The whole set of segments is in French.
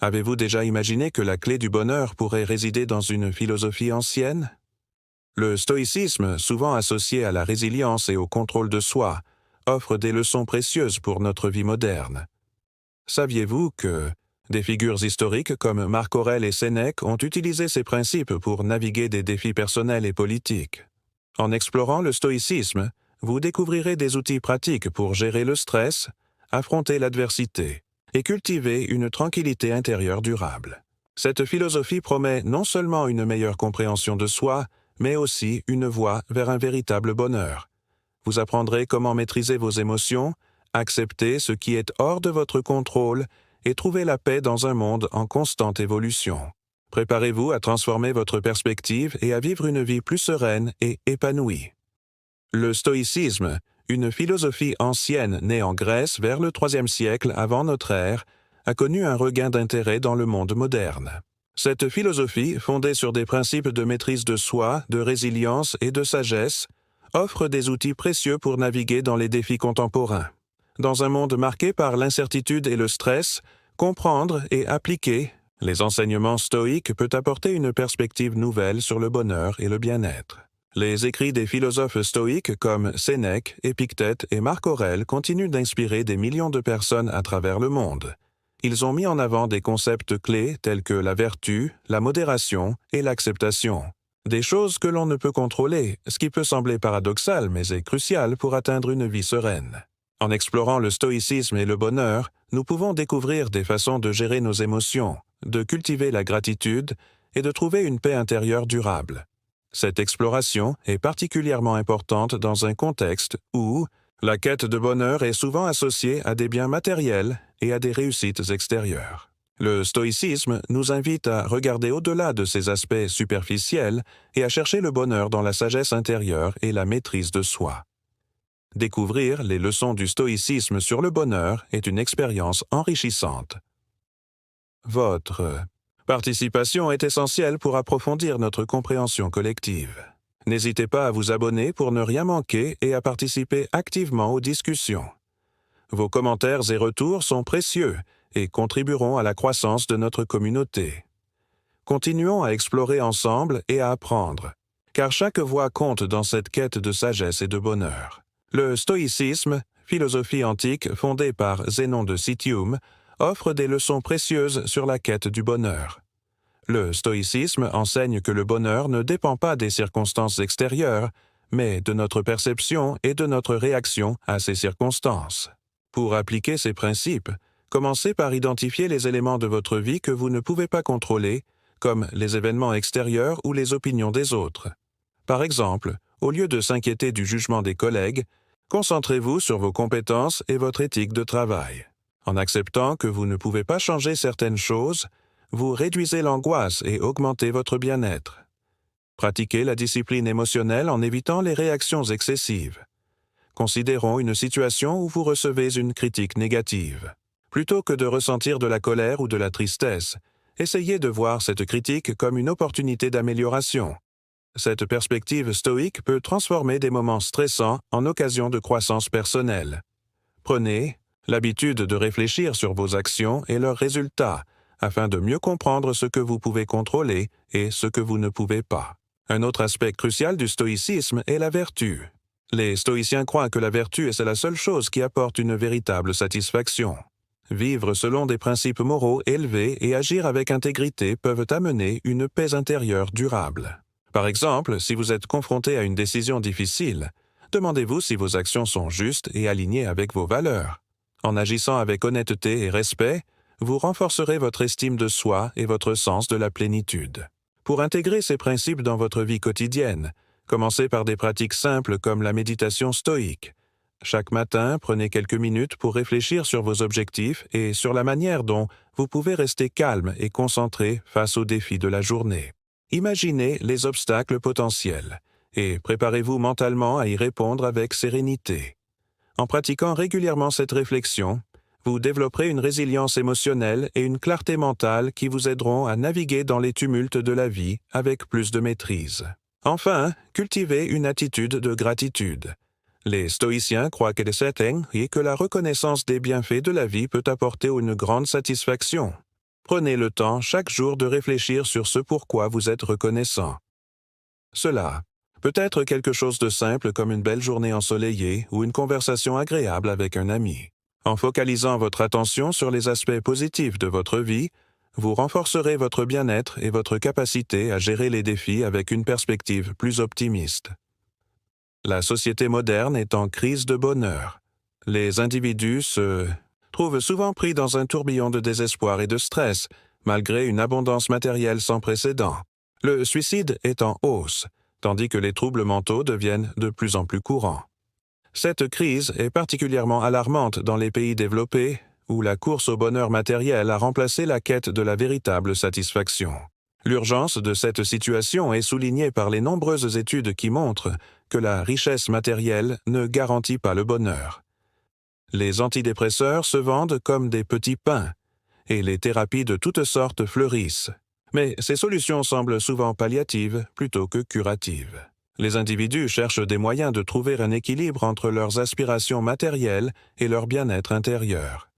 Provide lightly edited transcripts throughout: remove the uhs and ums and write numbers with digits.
Avez-vous déjà imaginé que la clé du bonheur pourrait résider dans une philosophie ancienne? Le stoïcisme, souvent associé à la résilience et au contrôle de soi, offre des leçons précieuses pour notre vie moderne. Saviez-vous que des figures historiques comme Marc Aurèle et Sénèque ont utilisé ces principes pour naviguer des défis personnels et politiques? En explorant le stoïcisme, vous découvrirez des outils pratiques pour gérer le stress, affronter l'adversité et cultiver une tranquillité intérieure durable. Cette philosophie promet non seulement une meilleure compréhension de soi, mais aussi une voie vers un véritable bonheur. Vous apprendrez comment maîtriser vos émotions, accepter ce qui est hors de votre contrôle et trouver la paix dans un monde en constante évolution. Préparez-vous à transformer votre perspective et à vivre une vie plus sereine et épanouie. Le stoïcisme, une philosophie ancienne née en Grèce vers le IIIe siècle avant notre ère, a connu un regain d'intérêt dans le monde moderne. Cette philosophie, fondée sur des principes de maîtrise de soi, de résilience et de sagesse, offre des outils précieux pour naviguer dans les défis contemporains. Dans un monde marqué par l'incertitude et le stress, comprendre et appliquer les enseignements stoïques peut apporter une perspective nouvelle sur le bonheur et le bien-être. Les écrits des philosophes stoïques comme Sénèque, Épictète et Marc Aurèle continuent d'inspirer des millions de personnes à travers le monde. Ils ont mis en avant des concepts clés tels que la vertu, la modération et l'acceptation. Des choses que l'on ne peut contrôler, ce qui peut sembler paradoxal mais est crucial pour atteindre une vie sereine. En explorant le stoïcisme et le bonheur, nous pouvons découvrir des façons de gérer nos émotions, de cultiver la gratitude et de trouver une paix intérieure durable. Cette exploration est particulièrement importante dans un contexte où la quête de bonheur est souvent associée à des biens matériels et à des réussites extérieures. Le stoïcisme nous invite à regarder au-delà de ces aspects superficiels et à chercher le bonheur dans la sagesse intérieure et la maîtrise de soi. Découvrir les leçons du stoïcisme sur le bonheur est une expérience enrichissante. Votre participation est essentielle pour approfondir notre compréhension collective. N'hésitez pas à vous abonner pour ne rien manquer et à participer activement aux discussions. Vos commentaires et retours sont précieux et contribueront à la croissance de notre communauté. Continuons à explorer ensemble et à apprendre, car chaque voix compte dans cette quête de sagesse et de bonheur. Le stoïcisme, philosophie antique fondée par Zénon de Citium, offre des leçons précieuses sur la quête du bonheur. Le stoïcisme enseigne que le bonheur ne dépend pas des circonstances extérieures, mais de notre perception et de notre réaction à ces circonstances. Pour appliquer ces principes, commencez par identifier les éléments de votre vie que vous ne pouvez pas contrôler, comme les événements extérieurs ou les opinions des autres. Par exemple, au lieu de s'inquiéter du jugement des collègues, concentrez-vous sur vos compétences et votre éthique de travail. En acceptant que vous ne pouvez pas changer certaines choses, vous réduisez l'angoisse et augmentez votre bien-être. Pratiquez la discipline émotionnelle en évitant les réactions excessives. Considérons une situation où vous recevez une critique négative. Plutôt que de ressentir de la colère ou de la tristesse, essayez de voir cette critique comme une opportunité d'amélioration. Cette perspective stoïque peut transformer des moments stressants en occasions de croissance personnelle. Prenez l'habitude de réfléchir sur vos actions et leurs résultats, afin de mieux comprendre ce que vous pouvez contrôler et ce que vous ne pouvez pas. Un autre aspect crucial du stoïcisme est la vertu. Les stoïciens croient que la vertu est la seule chose qui apporte une véritable satisfaction. Vivre selon des principes moraux élevés et agir avec intégrité peuvent amener une paix intérieure durable. Par exemple, si vous êtes confronté à une décision difficile, demandez-vous si vos actions sont justes et alignées avec vos valeurs. En agissant avec honnêteté et respect, vous renforcerez votre estime de soi et votre sens de la plénitude. Pour intégrer ces principes dans votre vie quotidienne, commencez par des pratiques simples comme la méditation stoïque. Chaque matin, prenez quelques minutes pour réfléchir sur vos objectifs et sur la manière dont vous pouvez rester calme et concentré face aux défis de la journée. Imaginez les obstacles potentiels et préparez-vous mentalement à y répondre avec sérénité. En pratiquant régulièrement cette réflexion, vous développerez une résilience émotionnelle et une clarté mentale qui vous aideront à naviguer dans les tumultes de la vie avec plus de maîtrise. Enfin, cultivez une attitude de gratitude. Les stoïciens croient que que la reconnaissance des bienfaits de la vie peut apporter une grande satisfaction. Prenez le temps chaque jour de réfléchir sur ce pourquoi vous êtes reconnaissant. Cela peut être quelque chose de simple comme une belle journée ensoleillée ou une conversation agréable avec un ami. En focalisant votre attention sur les aspects positifs de votre vie, vous renforcerez votre bien-être et votre capacité à gérer les défis avec une perspective plus optimiste. La société moderne est en crise de bonheur. Les individus se trouvent souvent pris dans un tourbillon de désespoir et de stress, malgré une abondance matérielle sans précédent. Le suicide est en hausse, tandis que les troubles mentaux deviennent de plus en plus courants. Cette crise est particulièrement alarmante dans les pays développés, où la course au bonheur matériel a remplacé la quête de la véritable satisfaction. L'urgence de cette situation est soulignée par les nombreuses études qui montrent que la richesse matérielle ne garantit pas le bonheur. Les antidépresseurs se vendent comme des petits pains, et les thérapies de toutes sortes fleurissent. Mais ces solutions semblent souvent palliatives plutôt que curatives. Les individus cherchent des moyens de trouver un équilibre entre leurs aspirations matérielles et leur bien-être intérieur.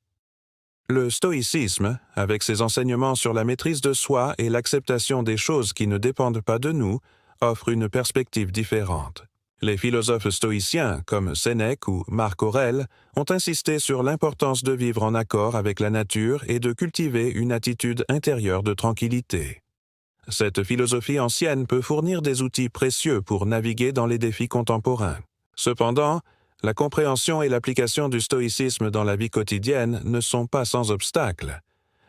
Le stoïcisme, avec ses enseignements sur la maîtrise de soi et l'acceptation des choses qui ne dépendent pas de nous, offre une perspective différente. Les philosophes stoïciens, comme Sénèque ou Marc Aurèle, ont insisté sur l'importance de vivre en accord avec la nature et de cultiver une attitude intérieure de tranquillité. Cette philosophie ancienne peut fournir des outils précieux pour naviguer dans les défis contemporains. Cependant, la compréhension et l'application du stoïcisme dans la vie quotidienne ne sont pas sans obstacle.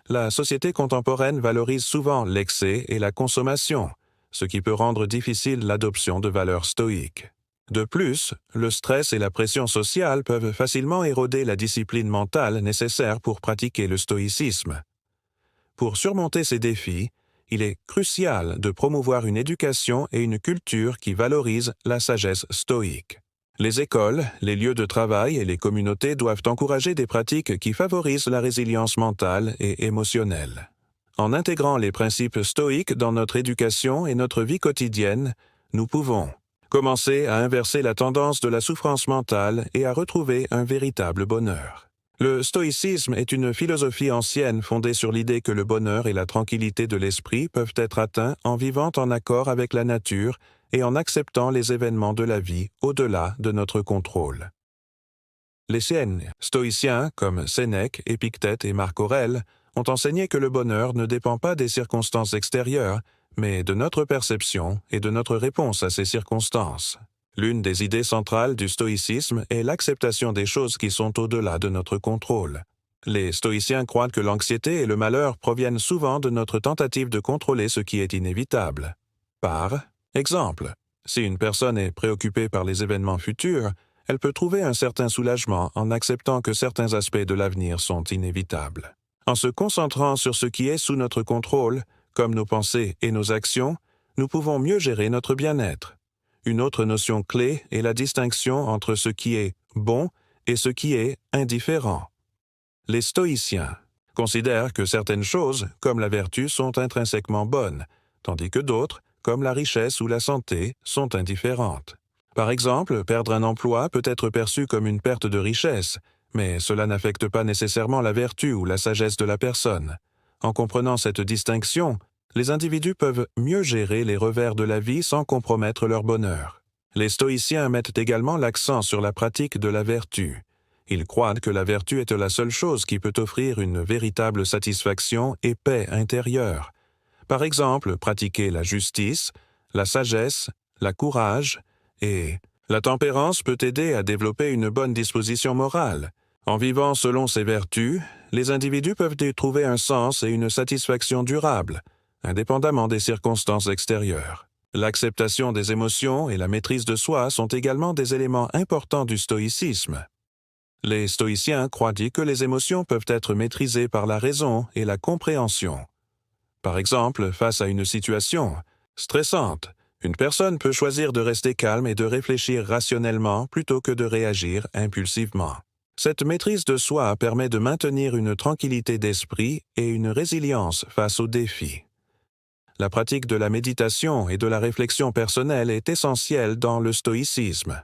La société contemporaine valorise souvent l'excès et la consommation, ce qui peut rendre difficile l'adoption de valeurs stoïques. De plus, le stress et la pression sociale peuvent facilement éroder la discipline mentale nécessaire pour pratiquer le stoïcisme. Pour surmonter ces défis, il est crucial de promouvoir une éducation et une culture qui valorisent la sagesse stoïque. Les écoles, les lieux de travail et les communautés doivent encourager des pratiques qui favorisent la résilience mentale et émotionnelle. En intégrant les principes stoïques dans notre éducation et notre vie quotidienne, nous pouvons commencer à inverser la tendance de la souffrance mentale et à retrouver un véritable bonheur. Le stoïcisme est une philosophie ancienne fondée sur l'idée que le bonheur et la tranquillité de l'esprit peuvent être atteints en vivant en accord avec la nature et en acceptant les événements de la vie au-delà de notre contrôle. Les stoïciens, comme Sénèque, Épictète et Marc Aurèle, ont enseigné que le bonheur ne dépend pas des circonstances extérieures, mais de notre perception et de notre réponse à ces circonstances. L'une des idées centrales du stoïcisme est l'acceptation des choses qui sont au-delà de notre contrôle. Les stoïciens croient que l'anxiété et le malheur proviennent souvent de notre tentative de contrôler ce qui est inévitable. Par exemple, si une personne est préoccupée par les événements futurs, elle peut trouver un certain soulagement en acceptant que certains aspects de l'avenir sont inévitables. En se concentrant sur ce qui est sous notre contrôle, comme nos pensées et nos actions, nous pouvons mieux gérer notre bien-être. Une autre notion clé est la distinction entre ce qui est bon et ce qui est indifférent. Les stoïciens considèrent que certaines choses, comme la vertu, sont intrinsèquement bonnes, tandis que d'autres, comme la richesse ou la santé, sont indifférentes. Par exemple, perdre un emploi peut être perçu comme une perte de richesse, mais cela n'affecte pas nécessairement la vertu ou la sagesse de la personne. En comprenant cette distinction, les individus peuvent mieux gérer les revers de la vie sans compromettre leur bonheur. Les stoïciens mettent également l'accent sur la pratique de la vertu. Ils croient que la vertu est la seule chose qui peut offrir une véritable satisfaction et paix intérieure. Par exemple, pratiquer la justice, la sagesse, la courage et la tempérance peut aider à développer une bonne disposition morale. En vivant selon ces vertus, les individus peuvent y trouver un sens et une satisfaction durable, indépendamment des circonstances extérieures. L'acceptation des émotions et la maîtrise de soi sont également des éléments importants du stoïcisme. Les stoïciens croient que les émotions peuvent être maîtrisées par la raison et la compréhension. Par exemple, face à une situation stressante, une personne peut choisir de rester calme et de réfléchir rationnellement plutôt que de réagir impulsivement. Cette maîtrise de soi permet de maintenir une tranquillité d'esprit et une résilience face aux défis. La pratique de la méditation et de la réflexion personnelle est essentielle dans le stoïcisme.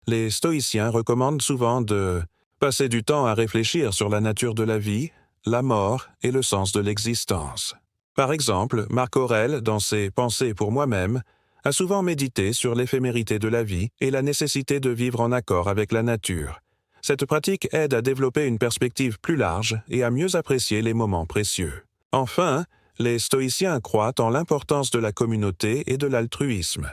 Les stoïciens recommandent souvent de passer du temps à réfléchir sur la nature de la vie, la mort et le sens de l'existence. Par exemple, Marc Aurèle, dans ses Pensées pour moi-même, a souvent médité sur l'éphémérité de la vie et la nécessité de vivre en accord avec la nature. Cette pratique aide à développer une perspective plus large et à mieux apprécier les moments précieux. Enfin, les stoïciens croient en l'importance de la communauté et de l'altruisme.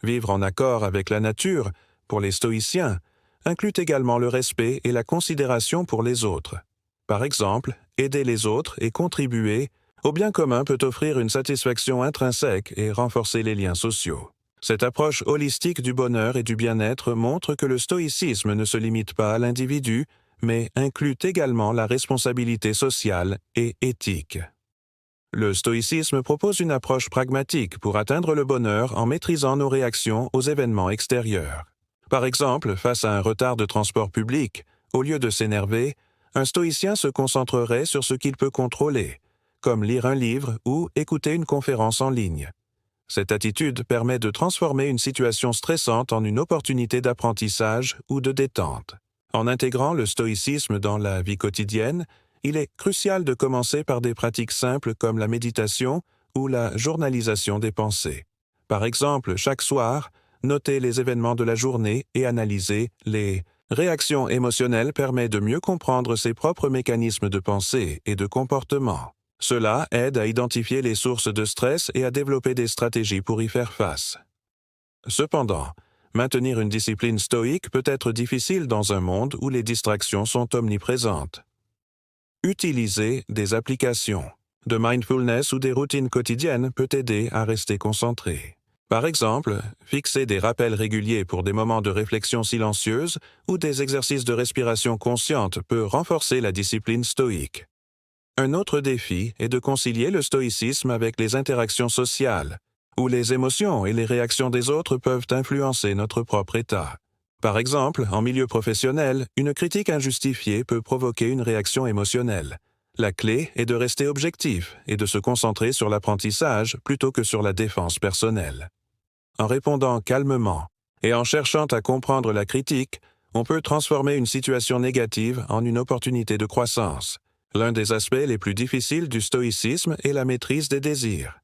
Vivre en accord avec la nature, pour les stoïciens, inclut également le respect et la considération pour les autres. Par exemple, aider les autres et contribuer au bien commun peut offrir une satisfaction intrinsèque et renforcer les liens sociaux. Cette approche holistique du bonheur et du bien-être montre que le stoïcisme ne se limite pas à l'individu, mais inclut également la responsabilité sociale et éthique. Le stoïcisme propose une approche pragmatique pour atteindre le bonheur en maîtrisant nos réactions aux événements extérieurs. Par exemple, face à un retard de transport public, au lieu de s'énerver, un stoïcien se concentrerait sur ce qu'il peut contrôler, comme lire un livre ou écouter une conférence en ligne. Cette attitude permet de transformer une situation stressante en une opportunité d'apprentissage ou de détente. En intégrant le stoïcisme dans la vie quotidienne, il est crucial de commencer par des pratiques simples comme la méditation ou la journalisation des pensées. Par exemple, chaque soir, noter les événements de la journée et analyser les réactions émotionnelles permet de mieux comprendre ses propres mécanismes de pensée et de comportement. Cela aide à identifier les sources de stress et à développer des stratégies pour y faire face. Cependant, maintenir une discipline stoïque peut être difficile dans un monde où les distractions sont omniprésentes. Utiliser des applications de mindfulness ou des routines quotidiennes peut aider à rester concentré. Par exemple, fixer des rappels réguliers pour des moments de réflexion silencieuse ou des exercices de respiration consciente peut renforcer la discipline stoïque. Un autre défi est de concilier le stoïcisme avec les interactions sociales, où les émotions et les réactions des autres peuvent influencer notre propre état. Par exemple, en milieu professionnel, une critique injustifiée peut provoquer une réaction émotionnelle. La clé est de rester objectif et de se concentrer sur l'apprentissage plutôt que sur la défense personnelle. En répondant calmement et en cherchant à comprendre la critique, on peut transformer une situation négative en une opportunité de croissance. L'un des aspects les plus difficiles du stoïcisme est la maîtrise des désirs.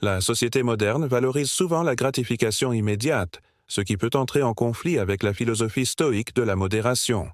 La société moderne valorise souvent la gratification immédiate, ce qui peut entrer en conflit avec la philosophie stoïque de la modération.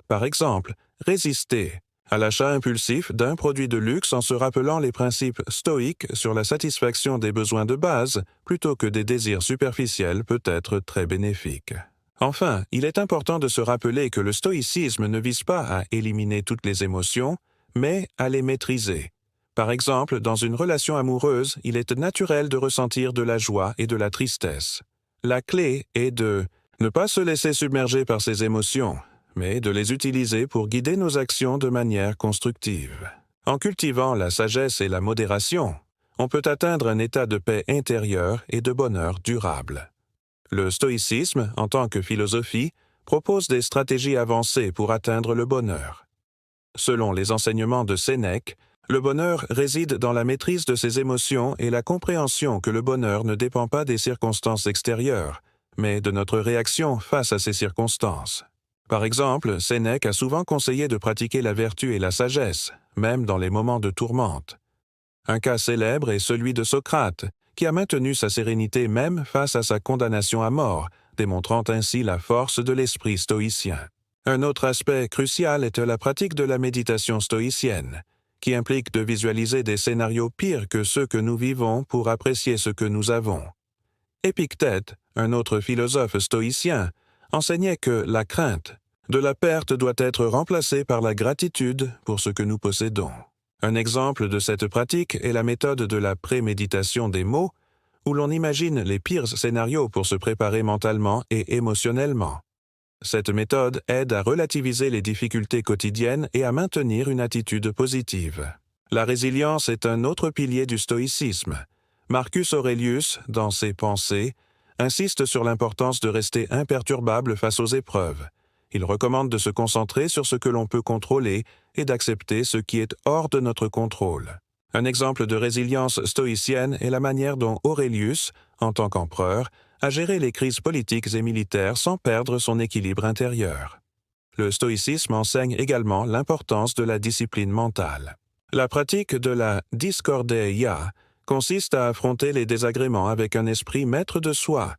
Par exemple, résister à l'achat impulsif d'un produit de luxe en se rappelant les principes stoïques sur la satisfaction des besoins de base plutôt que des désirs superficiels peut être très bénéfique. Enfin, il est important de se rappeler que le stoïcisme ne vise pas à éliminer toutes les émotions, mais à les maîtriser. Par exemple, dans une relation amoureuse, il est naturel de ressentir de la joie et de la tristesse. La clé est de ne pas se laisser submerger par ces émotions, mais de les utiliser pour guider nos actions de manière constructive. En cultivant la sagesse et la modération, on peut atteindre un état de paix intérieure et de bonheur durable. Le stoïcisme, en tant que philosophie, propose des stratégies avancées pour atteindre le bonheur. Selon les enseignements de Sénèque, le bonheur réside dans la maîtrise de ses émotions et la compréhension que le bonheur ne dépend pas des circonstances extérieures, mais de notre réaction face à ces circonstances. Par exemple, Sénèque a souvent conseillé de pratiquer la vertu et la sagesse, même dans les moments de tourmente. Un cas célèbre est celui de Socrate, qui a maintenu sa sérénité même face à sa condamnation à mort, démontrant ainsi la force de l'esprit stoïcien. Un autre aspect crucial est la pratique de la méditation stoïcienne, qui implique de visualiser des scénarios pires que ceux que nous vivons pour apprécier ce que nous avons. Épictète, un autre philosophe stoïcien, enseignait que la crainte de la perte doit être remplacée par la gratitude pour ce que nous possédons. Un exemple de cette pratique est la méthode de la préméditation des mots, où l'on imagine les pires scénarios pour se préparer mentalement et émotionnellement. Cette méthode aide à relativiser les difficultés quotidiennes et à maintenir une attitude positive. La résilience est un autre pilier du stoïcisme. Marcus Aurelius, dans ses Pensées, insiste sur l'importance de rester imperturbable face aux épreuves. Il recommande de se concentrer sur ce que l'on peut contrôler et d'accepter ce qui est hors de notre contrôle. Un exemple de résilience stoïcienne est la manière dont Aurelius, en tant qu'empereur, a géré les crises politiques et militaires sans perdre son équilibre intérieur. le stoïcisme enseigne également l'importance de la discipline mentale. La pratique de la discordeia consiste à affronter les désagréments avec un esprit maître de soi.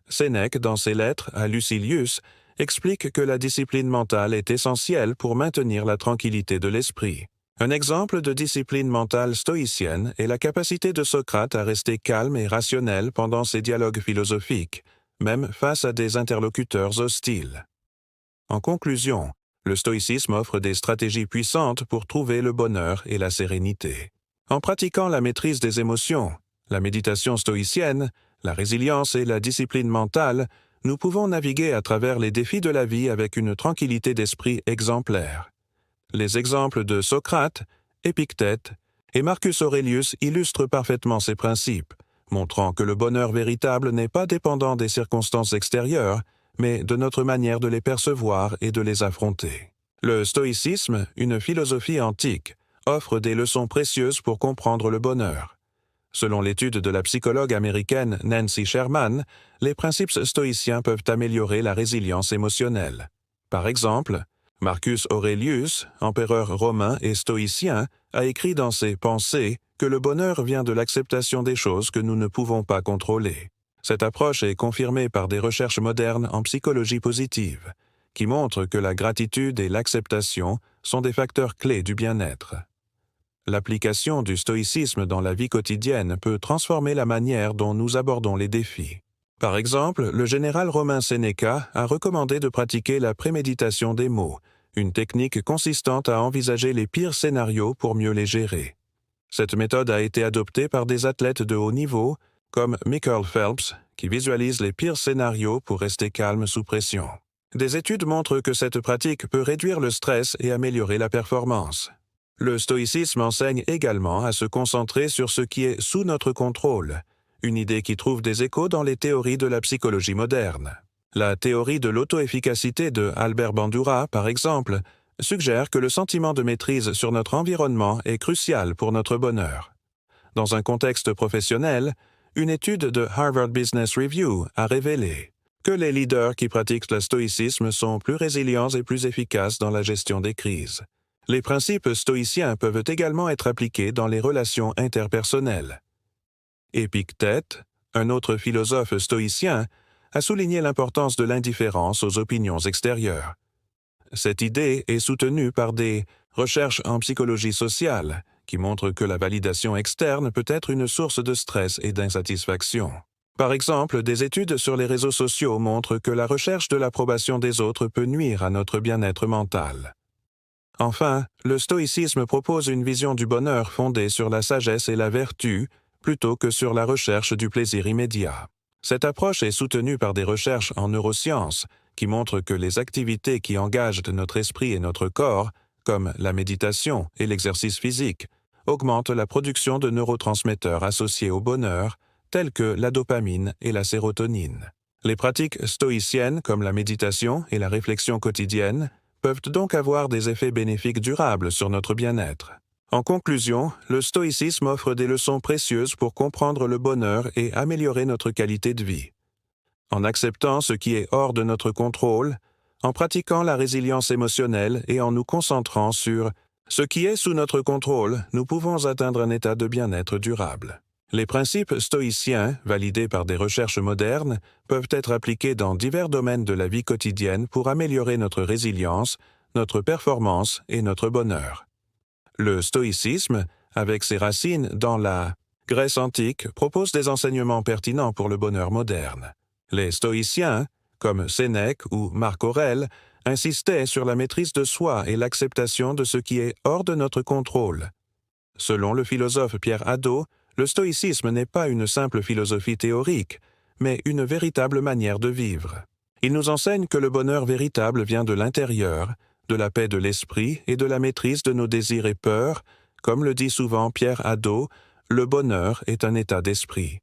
Sénèque, dans ses lettres à Lucilius, explique que la discipline mentale est essentielle pour maintenir la tranquillité de l'esprit. Un exemple de discipline mentale stoïcienne est la capacité de Socrate à rester calme et rationnel pendant ses dialogues philosophiques, même face à des interlocuteurs hostiles. En conclusion, le stoïcisme offre des stratégies puissantes pour trouver le bonheur et la sérénité. En pratiquant la maîtrise des émotions, la méditation stoïcienne, la résilience et la discipline mentale, nous pouvons naviguer à travers les défis de la vie avec une tranquillité d'esprit exemplaire. Les exemples de Socrate, Épictète et Marcus Aurelius illustrent parfaitement ces principes, montrant que le bonheur véritable n'est pas dépendant des circonstances extérieures, mais de notre manière de les percevoir et de les affronter. Le stoïcisme, une philosophie antique, offre des leçons précieuses pour comprendre le bonheur. Selon l'étude de la psychologue américaine Nancy Sherman, les principes stoïciens peuvent améliorer la résilience émotionnelle. Par exemple, Marcus Aurelius, empereur romain et stoïcien, a écrit dans ses Pensées que le bonheur vient de l'acceptation des choses que nous ne pouvons pas contrôler. Cette approche est confirmée par des recherches modernes en psychologie positive, qui montrent que la gratitude et l'acceptation sont des facteurs clés du bien-être. L'application du stoïcisme dans la vie quotidienne peut transformer la manière dont nous abordons les défis. Par exemple, le général romain Sénéca a recommandé de pratiquer la préméditation des mots, une technique consistant à envisager les pires scénarios pour mieux les gérer. Cette méthode a été adoptée par des athlètes de haut niveau, comme Michael Phelps, qui visualise les pires scénarios pour rester calme sous pression. Des études montrent que cette pratique peut réduire le stress et améliorer la performance. Le stoïcisme enseigne également à se concentrer sur ce qui est sous notre contrôle, une idée qui trouve des échos dans les théories de la psychologie moderne. La théorie de l'auto-efficacité de Albert Bandura, par exemple, suggère que le sentiment de maîtrise sur notre environnement est crucial pour notre bonheur. Dans un contexte professionnel, une étude de Harvard Business Review a révélé que les leaders qui pratiquent le stoïcisme sont plus résilients et plus efficaces dans la gestion des crises. Les principes stoïciens peuvent également être appliqués dans les relations interpersonnelles. Épictète, un autre philosophe stoïcien, a souligné l'importance de l'indifférence aux opinions extérieures. Cette idée est soutenue par des recherches en psychologie sociale qui montrent que la validation externe peut être une source de stress et d'insatisfaction. Par exemple, des études sur les réseaux sociaux montrent que la recherche de l'approbation des autres peut nuire à notre bien-être mental. Enfin, le stoïcisme propose une vision du bonheur fondée sur la sagesse et la vertu, plutôt que sur la recherche du plaisir immédiat. Cette approche est soutenue par des recherches en neurosciences qui montrent que les activités qui engagent notre esprit et notre corps, comme la méditation et l'exercice physique, augmentent la production de neurotransmetteurs associés au bonheur, tels que la dopamine et la sérotonine. Les pratiques stoïciennes, comme la méditation et la réflexion quotidienne, peuvent donc avoir des effets bénéfiques durables sur notre bien-être. En conclusion, le stoïcisme offre des leçons précieuses pour comprendre le bonheur et améliorer notre qualité de vie. En acceptant ce qui est hors de notre contrôle, en pratiquant la résilience émotionnelle et en nous concentrant sur ce qui est sous notre contrôle, nous pouvons atteindre un état de bien-être durable. Les principes stoïciens, validés par des recherches modernes, peuvent être appliqués dans divers domaines de la vie quotidienne pour améliorer notre résilience, notre performance et notre bonheur. Le stoïcisme, avec ses racines dans la Grèce antique, propose des enseignements pertinents pour le bonheur moderne. Les stoïciens, comme Sénèque ou Marc Aurèle, insistaient sur la maîtrise de soi et l'acceptation de ce qui est hors de notre contrôle. Selon le philosophe Pierre Hadot, le stoïcisme n'est pas une simple philosophie théorique, mais une véritable manière de vivre. Il nous enseigne que le bonheur véritable vient de l'intérieur, de la paix de l'esprit et de la maîtrise de nos désirs et peurs. Comme le dit souvent Pierre Hadot, le bonheur est un état d'esprit.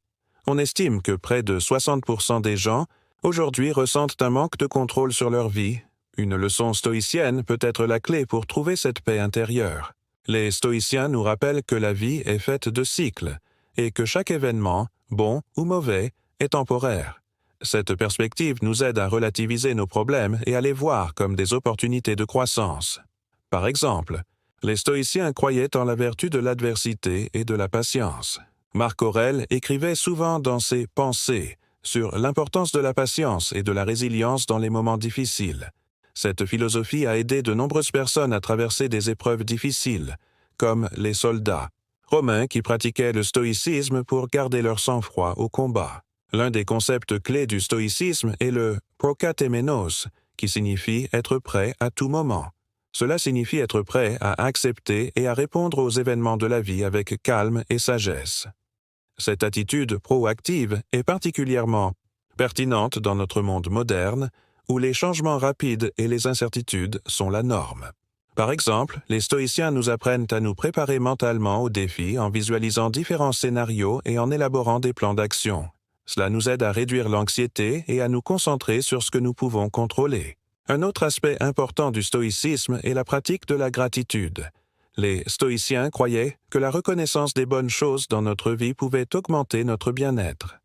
On estime que près de 60% des gens, aujourd'hui, ressentent un manque de contrôle sur leur vie. Une leçon stoïcienne peut être la clé pour trouver cette paix intérieure. Les stoïciens nous rappellent que la vie est faite de cycles et que chaque événement, bon ou mauvais, est temporaire. Cette perspective nous aide à relativiser nos problèmes et à les voir comme des opportunités de croissance. Par exemple, les stoïciens croyaient en la vertu de l'adversité et de la patience. Marc Aurèle écrivait souvent dans ses Pensées sur l'importance de la patience et de la résilience dans les moments difficiles. Cette philosophie a aidé de nombreuses personnes à traverser des épreuves difficiles, comme les soldats romains qui pratiquaient le stoïcisme pour garder leur sang-froid au combat. L'un des concepts clés du stoïcisme est le prokatéménos, qui signifie être prêt à tout moment. Cela signifie être prêt à accepter et à répondre aux événements de la vie avec calme et sagesse. Cette attitude proactive est particulièrement pertinente dans notre monde moderne, où les changements rapides et les incertitudes sont la norme. Par exemple, les stoïciens nous apprennent à nous préparer mentalement aux défis en visualisant différents scénarios et en élaborant des plans d'action. Cela nous aide à réduire l'anxiété et à nous concentrer sur ce que nous pouvons contrôler. Un autre aspect important du stoïcisme est la pratique de la gratitude. Les stoïciens croyaient que la reconnaissance des bonnes choses dans notre vie pouvait augmenter notre bien-être.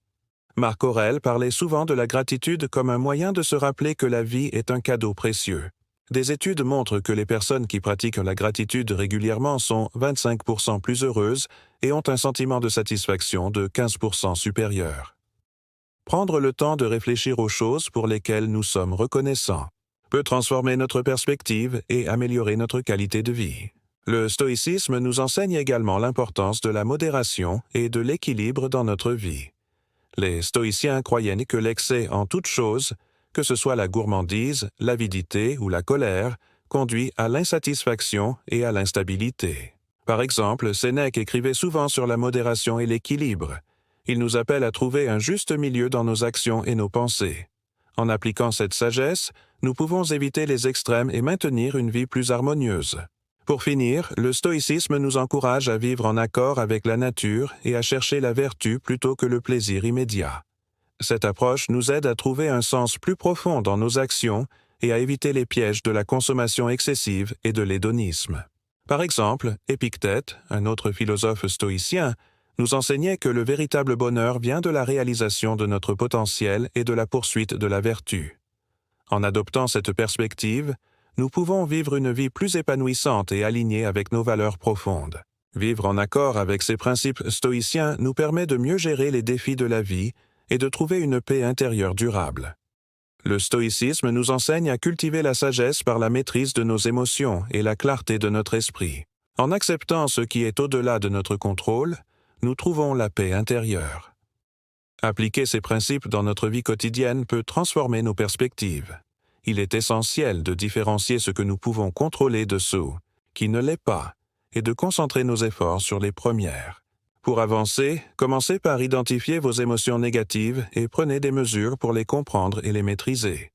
Marc Aurèle parlait souvent de la gratitude comme un moyen de se rappeler que la vie est un cadeau précieux. Des études montrent que les personnes qui pratiquent la gratitude régulièrement sont 25% plus heureuses et ont un sentiment de satisfaction de 15% supérieur. Prendre le temps de réfléchir aux choses pour lesquelles nous sommes reconnaissants peut transformer notre perspective et améliorer notre qualité de vie. Le stoïcisme nous enseigne également l'importance de la modération et de l'équilibre dans notre vie. Les stoïciens croyaient que l'excès en toute chose, que ce soit la gourmandise, l'avidité ou la colère, conduit à l'insatisfaction et à l'instabilité. Par exemple, Sénèque écrivait souvent sur la modération et l'équilibre. Il nous appelle à trouver un juste milieu dans nos actions et nos pensées. En appliquant cette sagesse, nous pouvons éviter les extrêmes et maintenir une vie plus harmonieuse. Pour finir, le stoïcisme nous encourage à vivre en accord avec la nature et à chercher la vertu plutôt que le plaisir immédiat. Cette approche nous aide à trouver un sens plus profond dans nos actions et à éviter les pièges de la consommation excessive et de l'hédonisme. Par exemple, Épictète, un autre philosophe stoïcien, nous enseignait que le véritable bonheur vient de la réalisation de notre potentiel et de la poursuite de la vertu. En adoptant cette perspective, nous pouvons vivre une vie plus épanouissante et alignée avec nos valeurs profondes. Vivre en accord avec ces principes stoïciens nous permet de mieux gérer les défis de la vie et de trouver une paix intérieure durable. Le stoïcisme nous enseigne à cultiver la sagesse par la maîtrise de nos émotions et la clarté de notre esprit. En acceptant ce qui est au-delà de notre contrôle, nous trouvons la paix intérieure. Appliquer ces principes dans notre vie quotidienne peut transformer nos perspectives. Il est essentiel de différencier ce que nous pouvons contrôler de ce qui ne l'est pas et de concentrer nos efforts sur les premières. Pour avancer, commencez par identifier vos émotions négatives et prenez des mesures pour les comprendre et les maîtriser.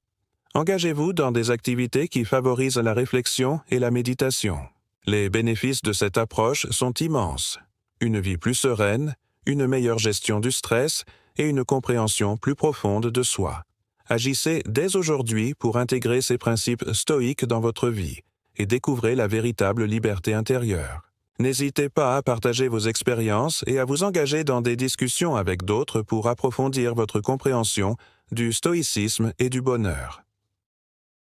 Engagez-vous dans des activités qui favorisent la réflexion et la méditation. Les bénéfices de cette approche sont immenses. Une vie plus sereine, une meilleure gestion du stress et une compréhension plus profonde de soi. Agissez dès aujourd'hui pour intégrer ces principes stoïques dans votre vie et découvrez la véritable liberté intérieure. N'hésitez pas à partager vos expériences et à vous engager dans des discussions avec d'autres pour approfondir votre compréhension du stoïcisme et du bonheur.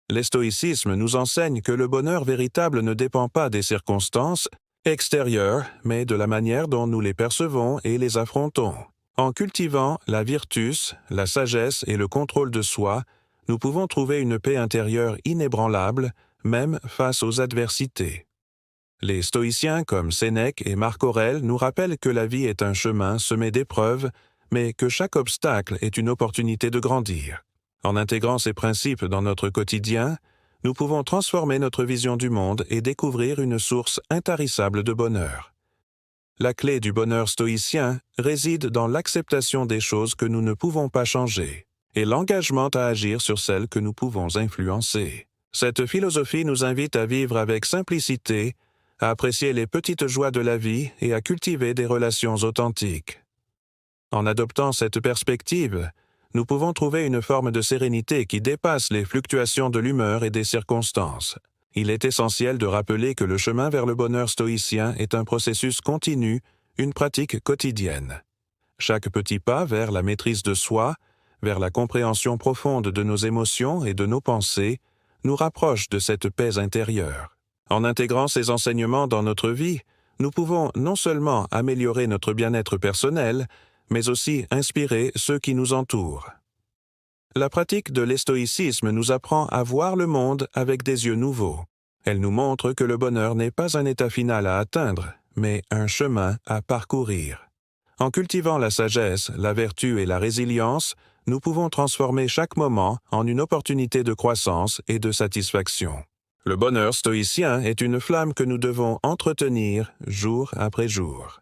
Le stoïcisme nous enseigne que le bonheur véritable ne dépend pas des circonstances extérieures, mais de la manière dont nous les percevons et les affrontons. En cultivant la virtus, la sagesse et le contrôle de soi, nous pouvons trouver une paix intérieure inébranlable, même face aux adversités. Les stoïciens comme Sénèque et Marc Aurèle nous rappellent que la vie est un chemin semé d'épreuves, mais que chaque obstacle est une opportunité de grandir. En intégrant ces principes dans notre quotidien, nous pouvons transformer notre vision du monde et découvrir une source intarissable de bonheur. La clé du bonheur stoïcien réside dans l'acceptation des choses que nous ne pouvons pas changer et l'engagement à agir sur celles que nous pouvons influencer. Cette philosophie nous invite à vivre avec simplicité, à apprécier les petites joies de la vie et à cultiver des relations authentiques. En adoptant cette perspective, nous pouvons trouver une forme de sérénité qui dépasse les fluctuations de l'humeur et des circonstances. Il est essentiel de rappeler que le chemin vers le bonheur stoïcien est un processus continu, une pratique quotidienne. Chaque petit pas vers la maîtrise de soi, vers la compréhension profonde de nos émotions et de nos pensées, nous rapproche de cette paix intérieure. En intégrant ces enseignements dans notre vie, nous pouvons non seulement améliorer notre bien-être personnel, mais aussi inspirer ceux qui nous entourent. La pratique de l'estoïcisme nous apprend à voir le monde avec des yeux nouveaux. Elle nous montre que le bonheur n'est pas un état final à atteindre, mais un chemin à parcourir. En cultivant la sagesse, la vertu et la résilience, nous pouvons transformer chaque moment en une opportunité de croissance et de satisfaction. Le bonheur stoïcien est une flamme que nous devons entretenir jour après jour.